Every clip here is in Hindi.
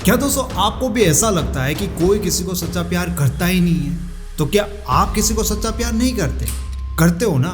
क्या दोस्तों आपको भी ऐसा लगता है कि कोई किसी को सच्चा प्यार करता ही नहीं है? तो क्या आप किसी को सच्चा प्यार नहीं करते? करते हो ना।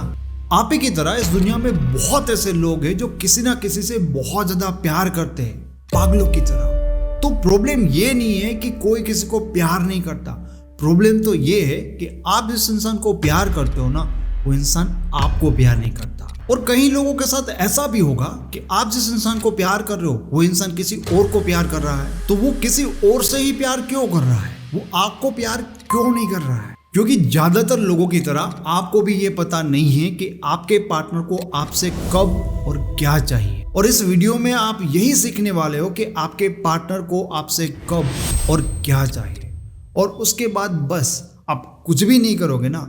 आप ही की तरह इस दुनिया में बहुत ऐसे लोग हैं जो किसी ना किसी से बहुत ज्यादा प्यार करते हैं, पागलों की तरह। तो प्रॉब्लम ये नहीं है कि कोई किसी को प्यार नहीं करता, प्रॉब्लम तो ये है कि आप जिस इंसान को प्यार करते हो ना, वो इंसान आपको प्यार नहीं करता। और कई लोगों के साथ ऐसा भी होगा कि आप जिस इंसान को प्यार कर रहे हो वो इंसान किसी और को प्यार कर रहा है। तो वो किसी और से ही प्यार क्यों कर रहा है? वो आपको प्यार क्यों नहीं कर रहा है? क्योंकि ज्यादातर लोगों की तरह आपको भी ये पता नहीं है कि आपके पार्टनर को आपसे कब और क्या चाहिए। और इस वीडियो में आप यही सीखने वाले हो कि आपके पार्टनर को आपसे कब और क्या चाहिए। और उसके बाद बस आप कुछ भी नहीं करोगे ना,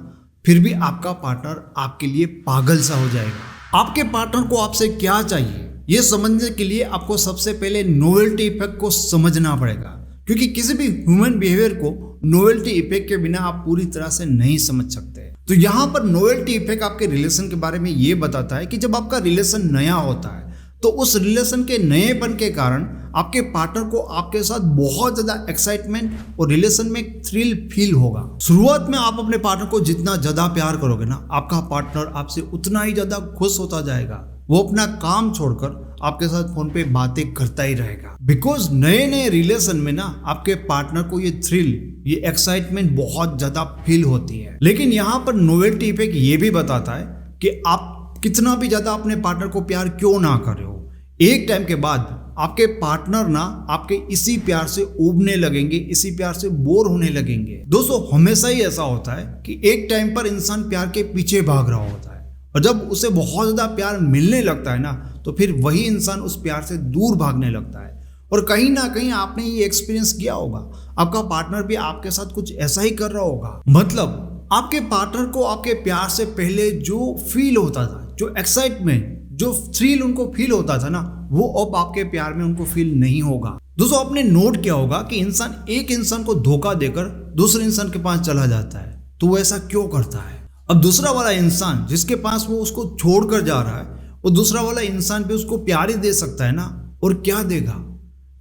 फिर भी आपका पार्टनर आपके लिए पागल सा हो जाएगा। आपके पार्टनर को आपसे क्या चाहिए ये समझने के लिए आपको सबसे पहले नोवेल्टी इफेक्ट को समझना पड़ेगा, क्योंकि किसी भी ह्यूमन बिहेवियर को नोवेल्टी इफेक्ट के बिना आप पूरी तरह से नहीं समझ सकते। तो यहाँ पर नोवेल्टी इफेक्ट आपके रिलेशन के बारे में ये बताता है कि जब आपका रिलेशन नया होता है तो उस रिलेशन के नएपन के कारण आपके पार्टनर को आपके साथ बहुत ज्यादा एक्साइटमेंट और रिलेशन में एक थ्रिल फील होगा। शुरुआत में आप अपने पार्टनर को जितना ज्यादा प्यार करोगे ना, आपका पार्टनर आपसे उतना ही ज्यादा खुश होता जाएगा। वो अपना काम छोड़कर आपके साथ फोन पे बातें करता ही रहेगा। बिकॉज नए नए रिलेशन में ना आपके पार्टनर को ये थ्रिल, ये एक्साइटमेंट बहुत ज्यादा फील होती है। लेकिन यहाँ पर नोवेल्टी इफेक्ट ये भी बताता है कि आप कितना भी ज्यादा अपने पार्टनर को प्यार क्यों ना कर रहे हो, एक टाइम के बाद आपके पार्टनर ना आपके इसी प्यार से ऊबने लगेंगे, इसी प्यार से बोर होने लगेंगे। दोस्तों हमेशा ही ऐसा होता है कि एक टाइम पर इंसान प्यार के पीछे भाग रहा होता है और जब उसे बहुत ज्यादा प्यार मिलने लगता है ना, तो फिर वही इंसान उस प्यार से दूर भागने लगता है। और कहीं ना कहीं आपने ये एक्सपीरियंस किया होगा, आपका पार्टनर भी आपके साथ कुछ ऐसा ही कर रहा होगा। मतलब आपके पार्टनर को आपके प्यार से पहले जो फील होता था, जो एक्साइटमेंट, जो थ्रिल उनको फील होता था ना, वो अब आपके प्यार में उनको फील नहीं होगा। दोस्तों आपने नोट किया होगा कि इंसान एक इंसान को धोखा देकर दूसरे इंसान के पास चला जाता है, तो वो ऐसा क्यों करता है? अब दूसरा वाला इंसान जिसके पास वो उसको छोड़कर जा रहा है, वो दूसरा वाला इंसान भी उसको प्यार ही दे सकता है ना, और क्या देगा?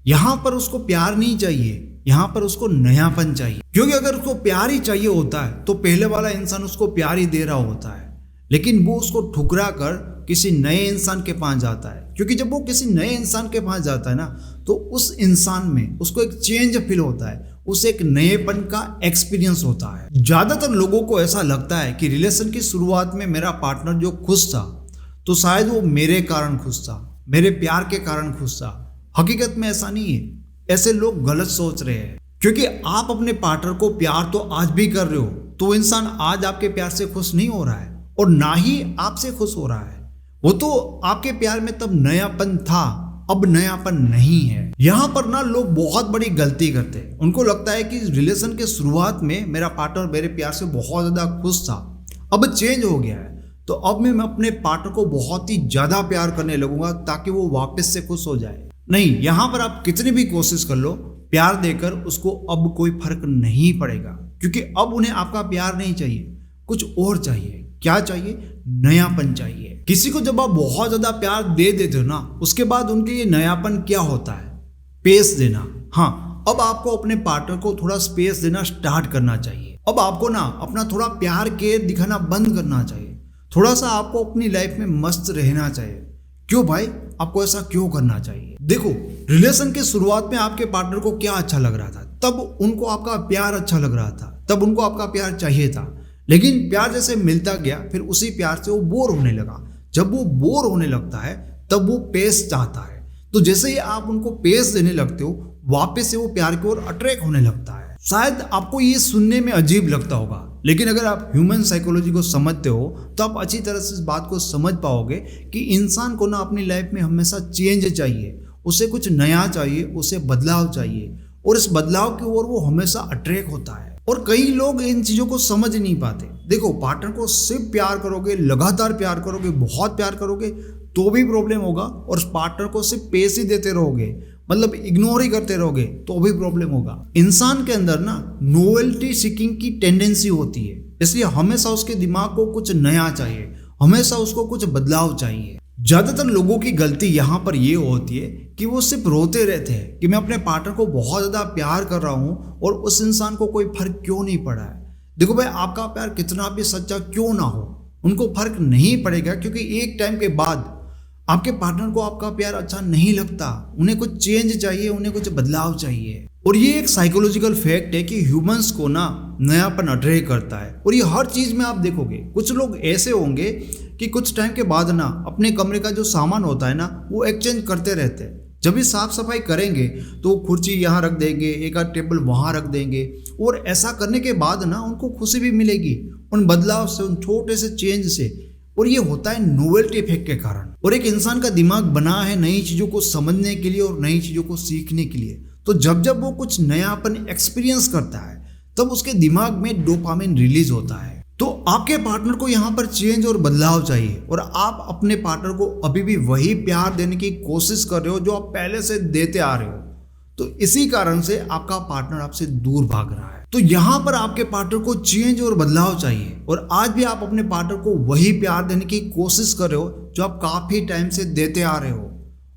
यहाँ पर उसको प्यार नहीं चाहिए, यहाँ पर उसको नयापन चाहिए। क्योंकि अगर उसको प्यार ही चाहिए होता है तो पहले वाला इंसान उसको प्यार ही दे रहा होता है, लेकिन वो उसको ठुकरा कर किसी नए इंसान के पास जाता है। क्योंकि जब वो किसी नए इंसान के पास जाता है ना, तो उस इंसान में उसको एक चेंज फील होता है, उसे एक नएपन का एक्सपीरियंस होता है। ज्यादातर लोगों को ऐसा लगता है कि रिलेशन की शुरुआत में मेरा पार्टनर जो खुश था, तो शायद वो मेरे कारण खुश था, मेरे प्यार के कारण खुश था। हकीकत में ऐसा नहीं है, ऐसे लोग गलत सोच रहे हैं। क्योंकि आप अपने पार्टनर को प्यार तो आज भी कर रहे हो, तो वो इंसान आज आपके प्यार से खुश नहीं हो रहा है और ना ही आपसे खुश हो रहा है। वो तो आपके प्यार में तब नयापन था, अब नयापन नहीं है। यहाँ पर ना लोग बहुत बड़ी गलती करते हैं। उनको लगता है कि रिलेशन के शुरुआत में मेरा पार्टनर मेरे प्यार से बहुत ज्यादा खुश था, अब चेंज हो गया है, तो अब मैं अपने पार्टनर को बहुत ही ज्यादा प्यार करने लगूंगा ताकि वो वापस से खुश हो जाए। नहीं, यहाँ पर आप कितनी भी कोशिश कर लो, प्यार देकर उसको अब कोई फर्क नहीं पड़ेगा। क्योंकि अब उन्हें आपका प्यार नहीं चाहिए, कुछ और चाहिए। क्या चाहिए? नयापन चाहिए। किसी को जब आप बहुत ज्यादा प्यार दे देते हो ना, उसके बाद उनके ये नयापन क्या होता है? स्पेस देना। हाँ, अब आपको अपने पार्टनर को थोड़ा स्पेस देना स्टार्ट करना चाहिए। अब आपको ना अपना थोड़ा प्यार केयर दिखाना बंद करना चाहिए। थोड़ा सा आपको अपनी लाइफ में मस्त रहना चाहिए। क्यों भाई, आपको ऐसा क्यों करना चाहिए? देखो, रिलेशन के शुरुआत में आपके पार्टनर को क्या अच्छा लग रहा था? तब उनको आपका प्यार अच्छा लग रहा था, तब उनको आपका प्यार चाहिए था। लेकिन प्यार जैसे मिलता गया, फिर उसी प्यार से वो बोर होने लगा। जब वो बोर होने लगता है तब वो पेस चाहता है। तो जैसे ही आप उनको पेस देने लगते हो, वापस से वो प्यार की ओर अट्रैक्ट होने लगता है। शायद आपको ये सुनने में अजीब लगता होगा, लेकिन अगर आप ह्यूमन साइकोलॉजी को समझते हो तो आप अच्छी तरह से इस बात को समझ पाओगे कि इंसान को ना अपनी लाइफ में हमेशा चेंज चाहिए, उसे कुछ नया चाहिए, उसे बदलाव चाहिए, और इस बदलाव की ओर वो हमेशा अट्रैक्ट होता है। और कई लोग इन चीजों को समझ नहीं पाते। देखो, पार्टनर को सिर्फ प्यार करोगे, लगातार प्यार करोगे, बहुत प्यार करोगे तो भी प्रॉब्लम होगा, और पार्टनर को सिर्फ पेस ही देते रहोगे, मतलब इग्नोर ही करते रहोगे, तो भी प्रॉब्लम होगा। इंसान के अंदर ना नोवेल्टी सीकिंग की टेंडेंसी होती है, इसलिए हमेशा उसके दिमाग को कुछ नया चाहिए, हमेशा उसको कुछ बदलाव चाहिए। ज्यादातर लोगों की गलती यहाँ पर ये होती है कि वो सिर्फ रोते रहते हैं कि मैं अपने पार्टनर को बहुत ज़्यादा प्यार कर रहा हूँ और उस इंसान को कोई फर्क क्यों नहीं पड़ा है। देखो भाई, आपका प्यार कितना भी सच्चा क्यों ना हो, उनको फर्क नहीं पड़ेगा, क्योंकि एक टाइम के बाद आपके पार्टनर को आपका प्यार अच्छा नहीं लगता। उन्हें कुछ चेंज चाहिए, उन्हें कुछ बदलाव चाहिए। और ये एक साइकोलॉजिकल फैक्ट है कि ह्यूमंस को ना नयापन अट्रैक्ट करता है। और ये हर चीज़ में आप देखोगे, कुछ लोग ऐसे होंगे कि कुछ टाइम के बाद ना अपने कमरे का जो सामान होता है ना वो एक्सचेंज करते रहते हैं। जब भी साफ सफाई करेंगे तो वो कुर्सी यहाँ रख देंगे, एक आध टेबल वहाँ रख देंगे, और ऐसा करने के बाद ना उनको खुशी भी मिलेगी उन बदलाव से, उन छोटे से चेंज से। और ये होता है नोवेल्टी इफेक्ट के कारण। और एक इंसान का दिमाग बना है नई चीज़ों को समझने के लिए और नई चीज़ों को सीखने के लिए। तो जब जब वो कुछ नयापन एक्सपीरियंस करता है तब उसके दिमाग में डोपामिन रिलीज होता है। तो आपके पार्टनर को यहाँ पर चेंज और बदलाव चाहिए, और आप अपने पार्टनर को अभी भी वही प्यार देने की कोशिश कर रहे हो जो आप पहले से देते आ रहे हो। तो इसी कारण से आपका पार्टनर आपसे दूर भाग रहा है। तो यहाँ पर आपके पार्टनर को चेंज और बदलाव चाहिए, और आज भी आप अपने पार्टनर को वही प्यार देने की कोशिश कर रहे हो जो आप काफी टाइम से देते आ रहे हो।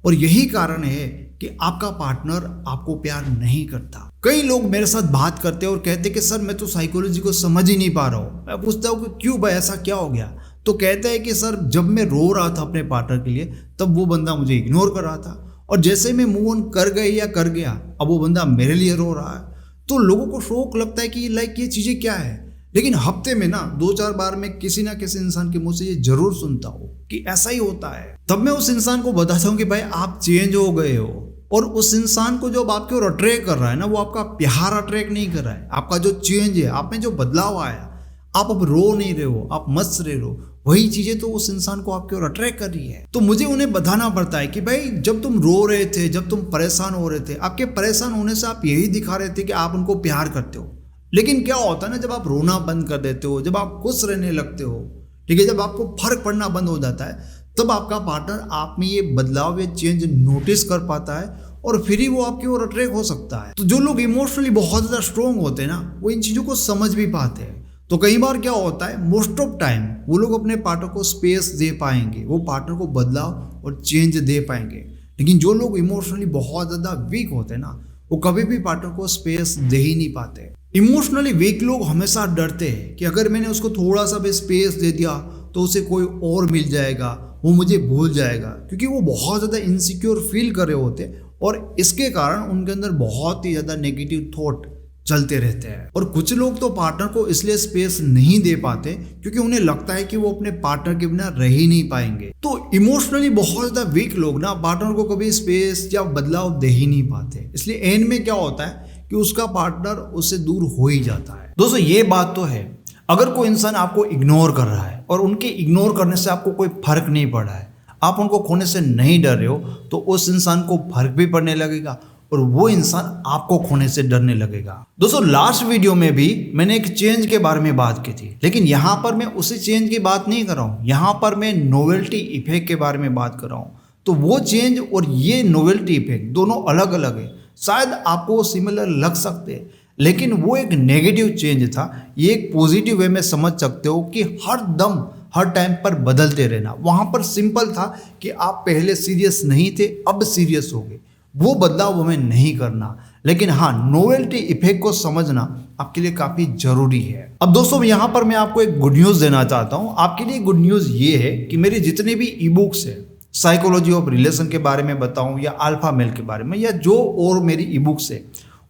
और यही कारण है कि आपका पार्टनर आपको प्यार नहीं करता। कई लोग मेरे साथ बात करते हैं और कहते हैं कि सर मैं तो साइकोलॉजी को समझ ही नहीं पा रहा हूँ। मैं पूछता हूँ कि क्यों भाई, ऐसा क्या हो गया? तो कहते हैं कि सर जब मैं रो रहा था अपने पार्टनर के लिए तब वो बंदा मुझे इग्नोर कर रहा था, और जैसे मैं मूव ऑन कर गई या कर गया अब वो बंदा मेरे लिए रो रहा है। तो लोगों को शौक लगता है कि लाइक ये चीज़ें क्या है, लेकिन हफ्ते में ना 2-4 बार मैं किसी ना किसी इंसान के मुंह से ये जरूर सुनता हूँ कि ऐसा ही होता है। तब मैं उस इंसान को बताता हूँ कि भाई आप चेंज हो गए हो, और उस इंसान को जो आपके ओर अट्रैक्ट कर रहा है ना वो आपका प्यार अट्रैक्ट नहीं कर रहा है, आपका जो चेंज है, आप में जो बदलाव आया, आप अब रो नहीं रहे हो, आप मस्त रहे हो, वही चीजें तो उस इंसान को आपके ओर अट्रैक्ट कर रही है। तो मुझे उन्हें बताना पड़ता है कि भाई जब तुम रो रहे थे, जब तुम परेशान हो रहे थे, आपके परेशान होने से आप यही दिखा रहे थे कि आप उनको प्यार करते हो। लेकिन क्या होता है ना, जब आप रोना बंद कर देते हो, जब आप खुश रहने लगते हो, ठीक है, जब आपको फर्क पड़ना बंद हो जाता है, तब आपका पार्टनर आप में ये बदलाव या चेंज नोटिस कर पाता है, और फिर ही वो आपकी ओर अट्रैक्ट हो सकता है। तो जो लोग इमोशनली बहुत ज़्यादा स्ट्रॉन्ग होते हैं ना वो इन चीज़ों को समझ भी पाते हैं। तो कई बार क्या होता है, मोस्ट ऑफ टाइम वो लोग अपने पार्टनर को स्पेस दे पाएंगे, वो पार्टनर को बदलाव और चेंज दे पाएंगे। लेकिन जो लोग इमोशनली बहुत ज़्यादा वीक होते हैं ना वो कभी भी पार्टनर को स्पेस दे ही नहीं पाते। इमोशनली वीक लोग हमेशा डरते हैं कि अगर मैंने उसको थोड़ा सा भी स्पेस दे दिया तो उसे कोई और मिल जाएगा, वो मुझे भूल जाएगा, क्योंकि वो बहुत ज़्यादा इनसिक्योर फील कर रहे होते हैं, और इसके कारण उनके अंदर बहुत ही ज़्यादा नेगेटिव थॉट चलते रहते हैं। और कुछ लोग तो पार्टनर को इसलिए स्पेस नहीं दे पाते क्योंकि उन्हें लगता है कि वो अपने पार्टनर के बिना रह ही नहीं पाएंगे। तो इमोशनली बहुत ज़्यादा वीक लोग ना पार्टनर को कभी स्पेस या बदलाव दे ही नहीं पाते, इसलिए एंड में क्या होता है कि उसका पार्टनर उससे दूर हो ही जाता है। दोस्तों ये बात तो है, अगर कोई इंसान आपको इग्नोर कर रहा है और उनके इग्नोर करने से आपको कोई फर्क नहीं पड़ा है, आप उनको खोने से नहीं डर रहे हो, तो उस इंसान को फर्क भी पड़ने लगेगा और वो इंसान आपको खोने से डरने लगेगा। दोस्तों लास्ट वीडियो में भी मैंने एक चेंज के बारे में बात की थी, लेकिन यहाँ पर मैं उसी चेंज की बात नहीं कर रहा हूँ, यहाँ पर मैं नोवेल्टी इफेक्ट के बारे में बात कर रहा हूँ। तो वो चेंज और ये नोवेल्टी इफेक्ट दोनों अलग अलग है। शायद आपको सिमिलर लग सकते हैं, लेकिन वो एक नेगेटिव चेंज था, ये एक पॉजिटिव वे में समझ सकते हो कि हर दम हर टाइम पर बदलते रहना। वहाँ पर सिंपल था कि आप पहले सीरियस नहीं थे, अब सीरियस हो गए, वो बदलाव हमें नहीं करना। लेकिन हाँ, नोवेल्टी इफेक्ट को समझना आपके लिए काफ़ी ज़रूरी है। अब दोस्तों यहाँ पर मैं आपको एक गुड न्यूज़ देना चाहता हूँ। आपके लिए गुड न्यूज़ ये है कि मेरे जितने भी ई बुक्स है, साइकोलॉजी ऑफ रिलेशन के बारे में बताऊँ या अल्फा मेल के बारे में, या जो और मेरी ई बुक्स है,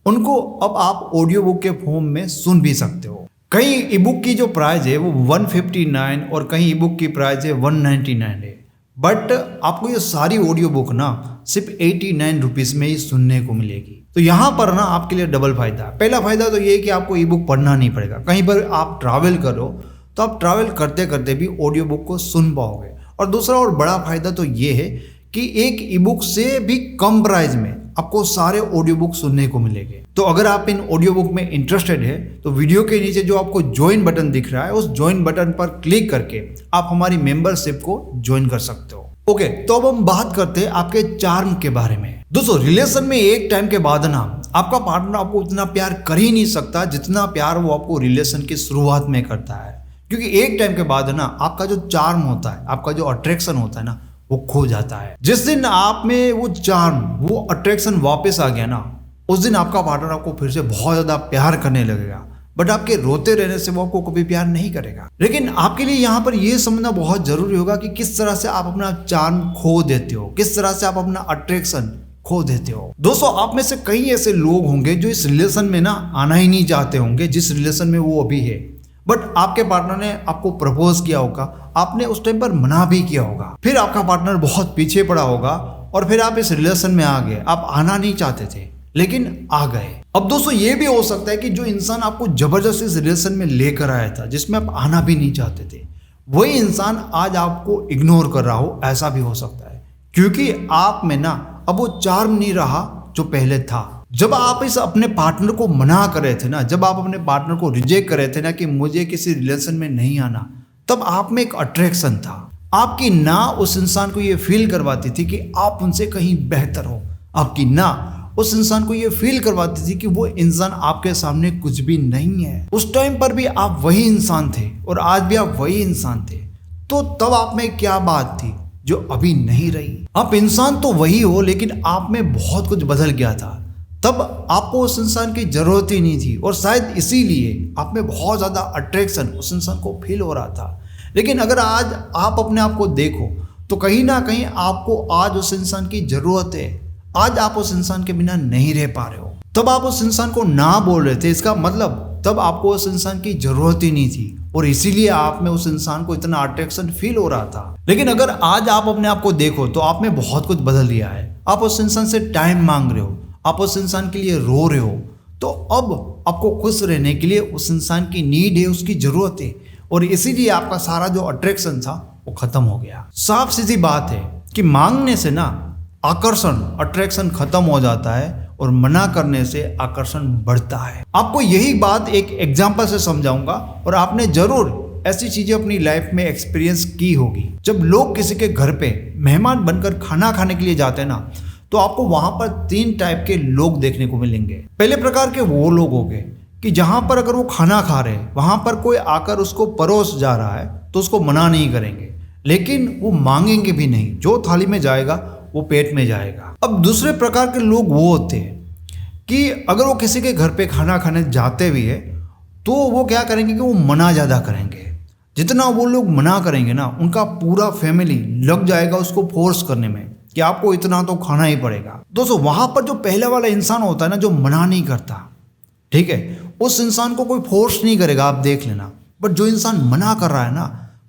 उनको अब आप ऑडियो बुक के फॉर्म में सुन भी सकते हो। कई ई बुक की जो प्राइस है वो 159 और कहीं ई बुक की प्राइस है 199 है, बट आपको ये सारी ऑडियो बुक ना सिर्फ 89 रुपीज़ में ही सुनने को मिलेगी। तो यहाँ पर ना आपके लिए डबल फायदा। पहला फायदा तो ये है कि आपको ई बुक पढ़ना नहीं पड़ेगा। कहीं पर आप ट्रैवल करो तो आप ट्रैवल करते करते भी ऑडियो बुक को सुन पाओगे। और दूसरा और बड़ा फायदा तो ये है कि एक ई बुक से भी कम प्राइस में आपको सारे ऑडियो बुक सुनने को मिलेंगे। तो अगर आप इन ऑडियो बुक में इंटरेस्टेड है तो वीडियो के नीचे जो आपको ज्वाइन बटन दिख रहा है, उस ज्वाइन बटन पर क्लिक करके आप हमारी मेंबरशिप को ज्वाइन कर सकते हो। ओके, तो अब हम बात करते हैं आपके चार्म के बारे में। दोस्तों रिलेशन में एक टाइम के बाद ना आपका पार्टनर आपको उतना प्यार कर ही नहीं सकता जितना प्यार वो आपको रिलेशन की शुरुआत में करता है, क्योंकि एक टाइम के बाद ना आपका जो चार्म होता है, आपका जो अट्रैक्शन होता है ना, वो खो जाता है। जिस दिन आप में वो चार्म, वो अट्रैक्शन वापस आ गया ना, उस दिन आपका पार्टनर आपको फिर से बहुत ज्यादा प्यार करने लगेगा। बट आपके रोते रहने से वो आपको कभी प्यार नहीं करेगा। लेकिन आपके लिए यहाँ पर ये समझना बहुत जरूरी होगा कि किस तरह से आप अपना चार्म खो देते हो, किस तरह से आप अपना अट्रैक्शन खो देते हो। दोस्तों, आप में से कई ऐसे लोग होंगे जो इस रिलेशन में ना आना ही नहीं चाहते होंगे, जिस रिलेशन में वो अभी है। बट आपके पार्टनर ने आपको प्रपोज किया होगा, आपने उस टाइम पर मना भी किया होगा, फिर आपका पार्टनर बहुत पीछे पड़ा होगा और फिर आप इस रिलेशन में आ गए। आप आना नहीं चाहते थे लेकिन आ गए। अब दोस्तों, ये भी हो सकता है कि जो इंसान आपको जबरदस्ती इस रिलेशन में लेकर आया था, जिसमें आप आना भी नहीं चाहते थे, वही इंसान आज आपको इग्नोर कर रहा हो। ऐसा भी हो सकता है क्योंकि आप में ना अब वो चार्म नहीं रहा जो पहले था। जब आप इस अपने पार्टनर को मना कर रहे थे ना, जब आप अपने पार्टनर को रिजेक्ट कर रहे थे ना कि मुझे किसी रिलेशन में नहीं आना, तब आप में एक अट्रैक्शन था। आपकी ना उस इंसान को ये फील करवाती थी कि आप उनसे कहीं बेहतर हो। आपकी ना उस इंसान को ये फील करवाती थी कि वो इंसान आपके सामने कुछ भी नहीं है। उस टाइम पर भी आप वही इंसान थे और आज भी आप वही इंसान थे। तो तब आप में क्या बात थी जो अभी नहीं रही? आप इंसान तो वही हो लेकिन आप में बहुत कुछ बदल गया था। तब आपको उस इंसान की जरूरत ही नहीं थी और शायद इसीलिए आप में बहुत ज्यादा अट्रैक्शन उस इंसान को फील हो रहा था। लेकिन अगर आज आप अपने आप को देखो तो कहीं ना कहीं आपको आज उस इंसान की जरूरत है। आज आप उस इंसान के बिना नहीं रह पा रहे हो। तब आप उस इंसान को ना बोल रहे थे, इसका मतलब तब आपको उस इंसान की जरूरत ही नहीं थी और इसीलिए आप में उस इंसान को इतना अट्रैक्शन फील हो रहा था। लेकिन अगर आज आप अपने आप को देखो तो आप में बहुत कुछ बदल गया है। आप उस इंसान से टाइम मांग रहे हो, आप उस इंसान के लिए रो रहे हो। तो अब आपको खुश रहने के लिए उस इंसान की नीड है, उसकी जरूरत है और इसीलिए आपका सारा जो अट्रैक्शन था वो खत्म हो गया। साफ सीधी बात है कि मांगने से ना आकर्षण, अट्रैक्शन खत्म हो जाता है और मना करने से आकर्षण बढ़ता है। आपको यही बात एक एग्जांपल से समझाऊंगा और आपने जरूर ऐसी चीजें अपनी लाइफ में एक्सपीरियंस की होगी। जब लोग किसी के घर पे मेहमान बनकर खाना खाने के लिए जाते हैं ना, तो आपको वहां पर 3 टाइप के लोग देखने को मिलेंगे। पहले प्रकार के वो लोग होंगे कि जहां पर अगर वो खाना खा रहे हैं, वहां पर कोई आकर उसको परोस जा रहा है तो उसको मना नहीं करेंगे, लेकिन वो मांगेंगे भी नहीं। जो थाली में जाएगा वो पेट में जाएगा। अब दूसरे प्रकार के लोग वो होते हैं कि अगर वो किसी के घर पे खाना खाने जाते भी है तो वो क्या करेंगे कि वो मना ज़्यादा करेंगे। जितना वो लोग मना करेंगे ना, उनका पूरा फैमिली लग जाएगा उसको फोर्स करने में कि आपको इतना तो खाना ही पड़ेगा। दोस्तों, वहां पर जो पहले वाला इंसान होता है ना, जो मना नहीं करता, ठीक है, उस इंसान को कोई फोर्स नहीं करेगा, आप देख लेना। बट जो इंसान मना कर रहा है ना,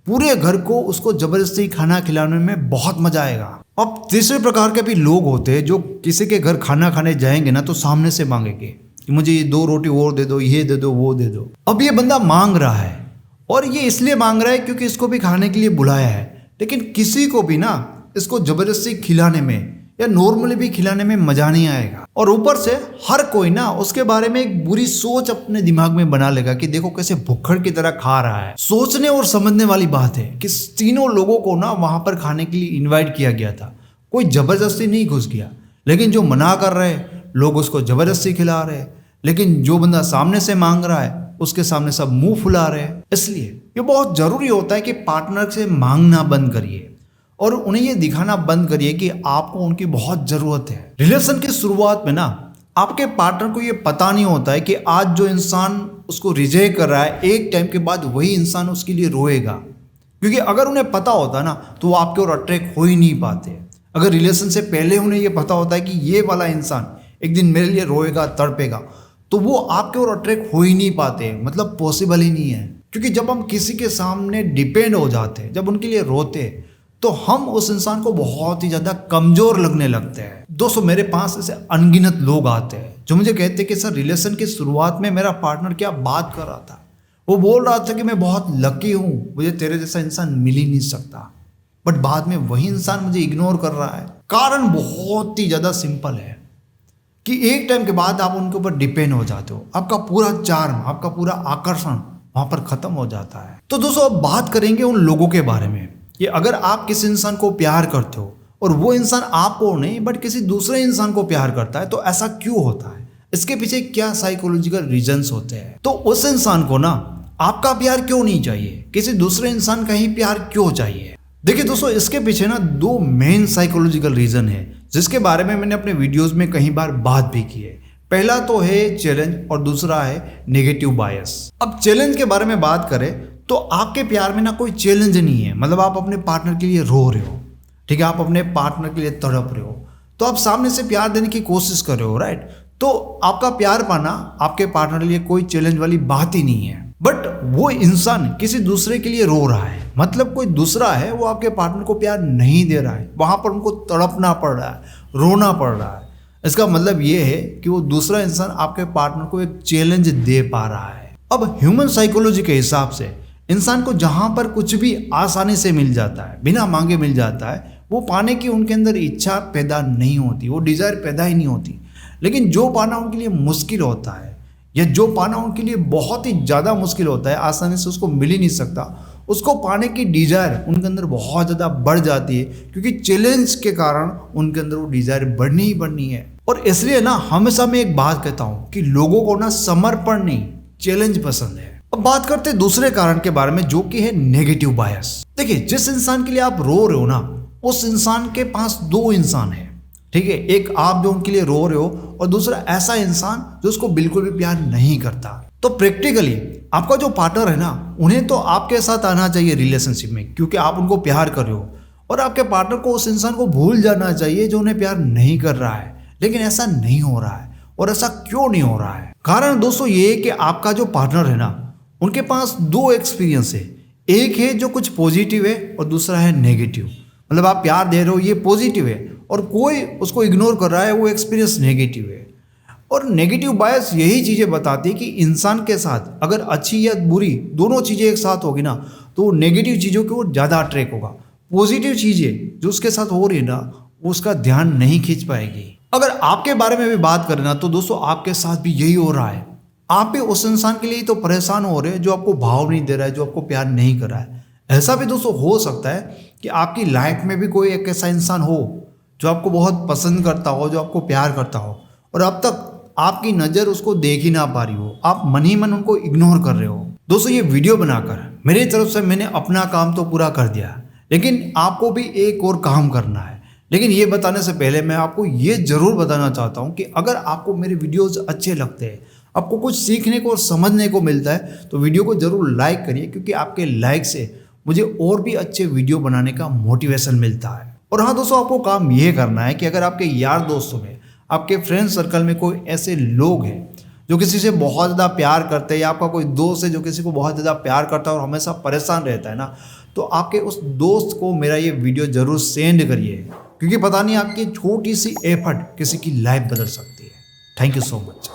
पूरे घर को उसको जबरदस्ती खाना खिलाने में बहुत मजा आएगा। अब तीसरे प्रकार के भी लोग होते हैं जो किसी के घर खाना खाने जाएंगे ना तो सामने से मांगेंगे कि मुझे ये 2 रोटी और दे दो, ये दे दो, वो दे दो। अब ये बंदा मांग रहा है और ये इसलिए मांग रहा है क्योंकि इसको भी खाने के लिए बुलाया है। लेकिन किसी को भी ना इसको जबरदस्ती खिलाने में या नॉर्मली भी खिलाने में मजा नहीं आएगा। और ऊपर से हर कोई ना उसके बारे में एक बुरी सोच अपने दिमाग में बना लेगा कि देखो कैसे भुक्खड़ की तरह खा रहा है। सोचने और समझने वाली बात है कि तीनों लोगों को ना वहां पर खाने के लिए इनवाइट किया गया था, कोई जबरदस्ती नहीं घुस गया। लेकिन जो मना कर रहे लोग उसको जबरदस्ती खिला रहे, लेकिन जो बंदा सामने से मांग रहा है उसके सामने सब मुंह फुला रहे हैं। इसलिए ये बहुत जरूरी होता है कि पार्टनर से मांगना बंद करिए और उन्हें ये दिखाना बंद करिए कि आपको उनकी बहुत जरूरत है। रिलेशन की शुरुआत में ना आपके पार्टनर को ये पता नहीं होता है कि आज जो इंसान उसको रिजेक्ट कर रहा है, एक टाइम के बाद वही इंसान उसके लिए रोएगा। क्योंकि अगर उन्हें पता होता ना तो वो आपके ओर अट्रैक्ट हो ही नहीं पाते। अगर रिलेशन से पहले उन्हें ये पता होता है कि ये वाला इंसान एक दिन मेरे लिए रोएगा, तड़पेगा, तो वो आपके ओर अट्रैक्ट हो ही नहीं पाते। मतलब पॉसिबल ही नहीं है। क्योंकि जब हम किसी के सामने डिपेंड हो जाते हैं, जब उनके लिए रोते हैं, तो हम उस इंसान को बहुत ही ज्यादा कमजोर लगने लगते हैं। दोस्तों, मेरे पास ऐसे अनगिनत लोग आते हैं जो मुझे कहते हैं कि सर, रिलेशन की शुरुआत में मेरा पार्टनर क्या बात कर रहा था, वो बोल रहा था कि मैं बहुत लकी हूं, मुझे तेरे जैसा इंसान मिल ही नहीं सकता। बट बाद में वही इंसान मुझे इग्नोर कर रहा है। कारण बहुत ही ज्यादा सिंपल है कि एक टाइम के बाद आप उनके ऊपर डिपेंड हो जाते हो। आपका पूरा चार्म, आपका पूरा आकर्षण वहां पर खत्म हो जाता है। तो दोस्तों, अब बात करेंगे उन लोगों के बारे में कि अगर आप किसी इंसान को प्यार करते हो और वो इंसान आपको नहीं बट किसी दूसरे इंसान को प्यार करता है, तो ऐसा क्यों होता है? इसके पीछे क्या साइकोलॉजिकल रीजंस होते हैं? तो उस इंसान को ना आपका प्यार क्यों नहीं चाहिए, किसी दूसरे इंसान का ही प्यार क्यों चाहिए? देखिए दोस्तों, इसके पीछे ना दो मेन साइकोलॉजिकल रीजन है जिसके बारे में मैंने अपने वीडियोस में कई बार बात भी की है। पहला तो है चैलेंज और दूसरा है नेगेटिव बायस। अब चैलेंज के बारे में बात करें तो आपके प्यार में ना कोई चैलेंज नहीं है। मतलब आप अपने पार्टनर के लिए रो रहे हो, ठीक है, आप अपने पार्टनर के लिए तड़प रहे हो, तो आप सामने से प्यार देने की कोशिश कर रहे हो, राइट। तो आपका प्यार पाना आपके पार्टनर के लिए कोई चैलेंज वाली बात ही नहीं है। बट वो इंसान किसी दूसरे के लिए रो रहा है, मतलब कोई दूसरा है वो आपके पार्टनर को प्यार नहीं दे रहा है, वहां पर उनको तड़पना पड़ रहा है, रोना पड़ रहा है। इसका मतलब ये है कि वो दूसरा इंसान आपके पार्टनर को एक चैलेंज दे पा रहा है। अब ह्यूमन साइकोलॉजी के हिसाब से इंसान को जहां पर कुछ भी आसानी से मिल जाता है, बिना मांगे मिल जाता है, वो पाने की उनके अंदर इच्छा पैदा नहीं होती, वो डिजायर पैदा ही नहीं होती। लेकिन जो पाना उनके लिए मुश्किल होता है या जो पाना उनके लिए बहुत ही ज़्यादा मुश्किल होता है, आसानी से उसको मिल ही नहीं सकता, उसको पाने की डिजायर उनके अंदर बहुत ज़्यादा बढ़ जाती है, क्योंकि चैलेंज के कारण उनके अंदर वो डिजायर बढ़नी ही बढ़नी है। और इसलिए ना हमेशा मैं एक बात कहता हूँ कि लोगों को ना समर्पण नहीं, चैलेंज पसंद है। अब बात करते हैं दूसरे कारण के बारे में, जो कि है नेगेटिव बायस। देखिए, जिस इंसान के लिए आप रो रहे हो ना, उस इंसान के पास दो इंसान है, ठीक है। एक आप जो उनके लिए रो रहे हो और दूसरा ऐसा इंसान जो उसको बिल्कुल भी प्यार नहीं करता। तो प्रैक्टिकली आपका जो पार्टनर है ना, उन्हें तो आपके साथ आना चाहिए रिलेशनशिप में, क्योंकि आप उनको प्यार कर रहे हो, और आपके पार्टनर को उस इंसान को भूल जाना चाहिए जो उन्हें प्यार नहीं कर रहा है। लेकिन ऐसा नहीं हो रहा है। और ऐसा क्यों नहीं हो रहा है? कारण दोस्तों ये है कि आपका जो पार्टनर है ना, उनके पास दो एक्सपीरियंस है। एक है जो कुछ पॉजिटिव है और दूसरा है नेगेटिव। मतलब आप प्यार दे रहे हो, ये पॉजिटिव है, और कोई उसको इग्नोर कर रहा है, वो एक्सपीरियंस नेगेटिव है। और नेगेटिव बायस यही चीज़ें बताती है कि इंसान के साथ अगर अच्छी या बुरी दोनों चीज़ें एक साथ होगी ना, तो वो नेगेटिव चीज़ों की ओर ज़्यादा अट्रैक्ट होगा। पॉजिटिव चीज़ें जो उसके साथ हो रही है ना, वो उसका ध्यान नहीं खींच पाएगी। अगर आपके बारे में भी बात करें ना, तो दोस्तों आपके साथ भी यही हो रहा है। आप भी उस इंसान के लिए तो परेशान हो रहे हैं जो आपको भाव नहीं दे रहा है, जो आपको प्यार नहीं कर रहा है। ऐसा भी दोस्तों हो सकता है कि आपकी लाइफ में भी कोई एक ऐसा इंसान हो जो आपको बहुत पसंद करता हो, जो आपको प्यार करता हो, और अब तक आपकी नज़र उसको देख ही ना पा रही हो, आप मन ही मन उनको इग्नोर कर रहे हो। दोस्तों, ये वीडियो बनाकर मेरी तरफ से मैंने अपना काम तो पूरा कर दिया, लेकिन आपको भी एक और काम करना है। लेकिन ये बताने से पहले मैं आपको ये ज़रूर बताना चाहता हूँ कि अगर आपको मेरे वीडियोज़ अच्छे लगते हैं, आपको कुछ सीखने को और समझने को मिलता है, तो वीडियो को ज़रूर लाइक करिए, क्योंकि आपके लाइक से मुझे और भी अच्छे वीडियो बनाने का मोटिवेशन मिलता है। और हाँ दोस्तों, आपको काम ये करना है कि अगर आपके यार दोस्तों में, आपके फ्रेंड सर्कल में कोई ऐसे लोग हैं जो किसी से बहुत ज़्यादा प्यार करते हैं, या आपका कोई दोस्त है जो किसी को बहुत ज़्यादा प्यार करता है और हमेशा परेशान रहता है ना, तो आपके उस दोस्त को मेरा ये वीडियो ज़रूर सेंड करिए, क्योंकि पता नहीं आपकी छोटी सी एफर्ट किसी की लाइफ बदल सकती है। Thank you so much.